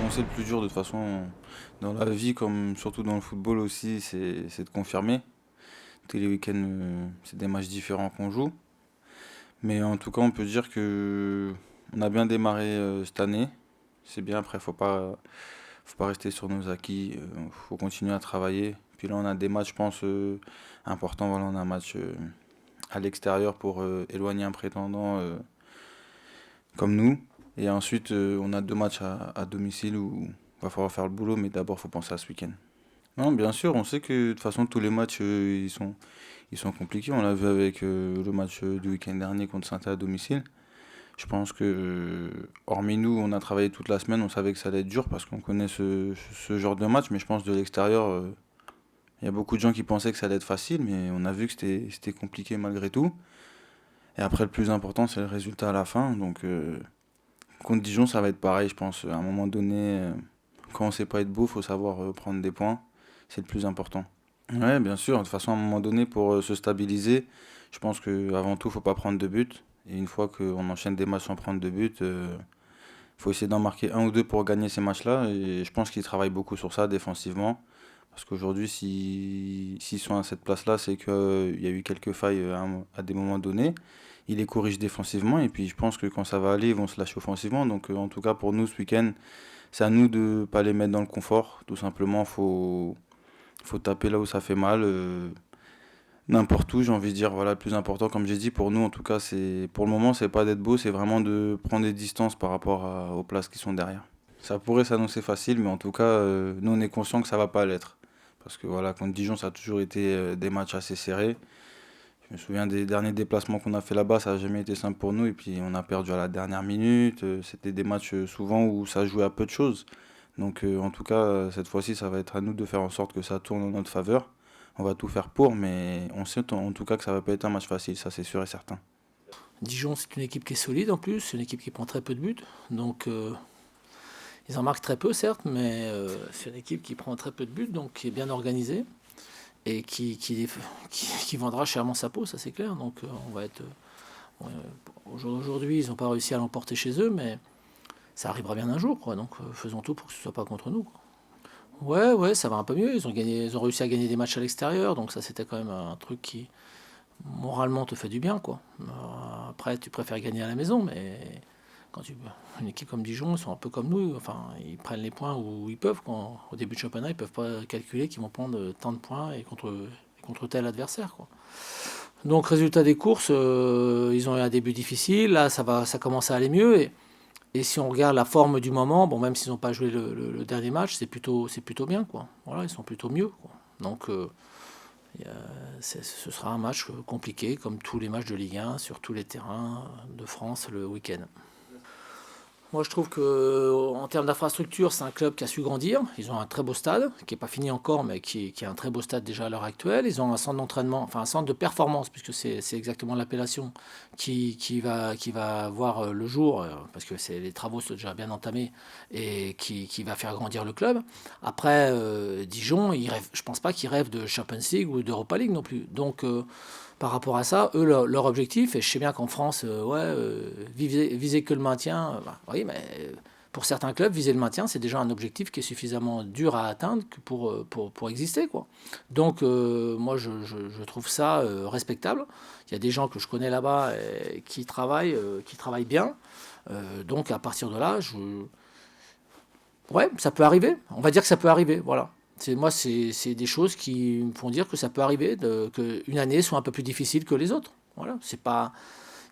Bon, c'est le plus dur de toute façon dans la vie, comme surtout dans le football aussi, c'est de confirmer. Tous les week-ends, c'est des matchs différents qu'on joue. Mais en tout cas, on peut dire que on a bien démarré cette année. C'est bien, après, faut pas rester sur nos acquis. Faut continuer à travailler. Puis là, on a des matchs, je pense, importants. Voilà, on a un match à l'extérieur pour éloigner un prétendant comme nous. Et ensuite, on a deux matchs à domicile où il va falloir faire le boulot, mais d'abord, il faut penser à ce week-end. Non, bien sûr, on sait que de toute façon, tous les matchs, ils sont compliqués. On l'a vu avec le match du week-end dernier contre saint à domicile. Je pense que, hormis nous, on a travaillé toute la semaine, on savait que ça allait être dur parce qu'on connaît ce genre de match, mais je pense de l'extérieur, il y a beaucoup de gens qui pensaient que ça allait être facile, mais on a vu que c'était compliqué malgré tout. Et après, le plus important, c'est le résultat à la fin. Donc, contre Dijon, ça va être pareil, je pense. À un moment donné, quand on sait pas être beau, faut savoir prendre des points. C'est le plus important. Ouais, bien sûr. De toute façon, à un moment donné, pour se stabiliser, je pense qu'avant tout, faut pas prendre de but. Et une fois qu'on enchaîne des matchs sans prendre de but, faut essayer d'en marquer un ou deux pour gagner ces matchs-là. Et je pense qu'ils travaillent beaucoup sur ça défensivement. Parce qu'aujourd'hui, s'ils sont à cette place-là, c'est qu'il y a eu quelques failles à des moments donnés. Ils les corrigent défensivement. Et puis, je pense que quand ça va aller, ils vont se lâcher offensivement. Donc, en tout cas, pour nous, ce week-end, c'est à nous de ne pas les mettre dans le confort. Tout simplement, faut taper là où ça fait mal. N'importe où, j'ai envie de dire. Voilà, le plus important, comme j'ai dit, pour nous, en tout cas, c'est pour le moment, c'est pas d'être beau, c'est vraiment de prendre des distances par rapport aux places qui sont derrière. Ça pourrait s'annoncer facile, mais en tout cas, nous, on est conscient que ça va pas l'être. Parce que voilà, contre Dijon, ça a toujours été des matchs assez serrés. Je me souviens des derniers déplacements qu'on a fait là-bas, ça n'a jamais été simple pour nous. Et puis, on a perdu à la dernière minute. C'était des matchs souvent où ça jouait à peu de choses. Donc, en tout cas, cette fois-ci, ça va être à nous de faire en sorte que ça tourne en notre faveur. On va tout faire pour, mais on sait en tout cas que ça va pas être un match facile, ça c'est sûr et certain. Dijon, c'est une équipe qui est solide en plus, c'est une équipe qui prend très peu de buts. Donc, ils en marquent très peu, certes, mais c'est une équipe qui prend très peu de buts, donc qui est bien organisée et qui vendra chèrement sa peau, ça c'est clair. Donc, on va être. Euh, Aujourd'hui, ils n'ont pas réussi à l'emporter chez eux, mais ça arrivera bien un jour, quoi. Donc, faisons tout pour que ce soit pas contre nous, quoi. Ouais, ouais, ça va un peu mieux. Ils ont réussi à gagner des matchs à l'extérieur, donc ça c'était quand même un truc qui moralement te fait du bien, quoi. Après, tu préfères gagner à la maison, mais quand une équipe comme Dijon, ils sont un peu comme nous. Enfin, ils prennent les points où ils peuvent. Au début de championnat, ils peuvent pas calculer qu'ils vont prendre tant de points contre tel adversaire, quoi. Donc, résultat des courses, ils ont eu un début difficile. Là, ça commence à aller mieux. Et si on regarde la forme du moment, bon, même s'ils n'ont pas joué le dernier match, c'est plutôt bien, quoi. Voilà, ils sont plutôt mieux, quoi. Donc, ce sera un match compliqué, comme tous les matchs de Ligue 1, sur tous les terrains de France le week-end. Moi, je trouve que en termes d'infrastructure, c'est un club qui a su grandir. Ils ont un très beau stade, qui n'est pas fini encore, mais qui est un très beau stade déjà à l'heure actuelle. Ils ont un centre d'entraînement, enfin un centre de performance, puisque c'est exactement l'appellation, qui va voir le jour, parce que les travaux sont déjà bien entamés, et qui va faire grandir le club. Après, Dijon, je ne pense pas qu'ils rêvent de Champions League ou d'Europa League non plus. Donc, par rapport à ça, eux, leur objectif, et je sais bien qu'en France, viser que le maintien, oui, mais pour certains clubs, viser le maintien, c'est déjà un objectif qui est suffisamment dur à atteindre pour exister, quoi. Donc, moi, je trouve ça respectable. Il y a des gens que je connais là-bas qui travaillent bien. Donc, à partir de là, ouais, ça peut arriver. On va dire que ça peut arriver, voilà. C'est des choses qui me font dire que ça peut arriver, qu'une année soit un peu plus difficile que les autres. Voilà, c'est pas.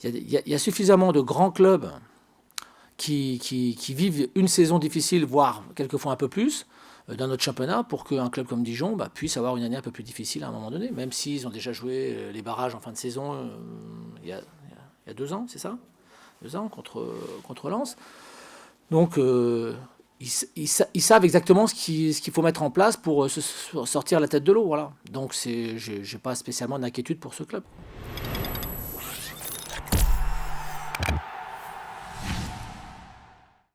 Il y a suffisamment de grands clubs qui vivent une saison difficile, voire quelquefois un peu plus, dans notre championnat, pour qu'un club comme Dijon puisse avoir une année un peu plus difficile à un moment donné, même s'ils ont déjà joué les barrages en fin de saison il y a 2 ans, c'est ça? 2 ans contre Lens. Donc, ils savent exactement ce qu'il faut mettre en place pour sortir la tête de l'eau. Voilà. Donc, je n'ai pas spécialement d'inquiétude pour ce club.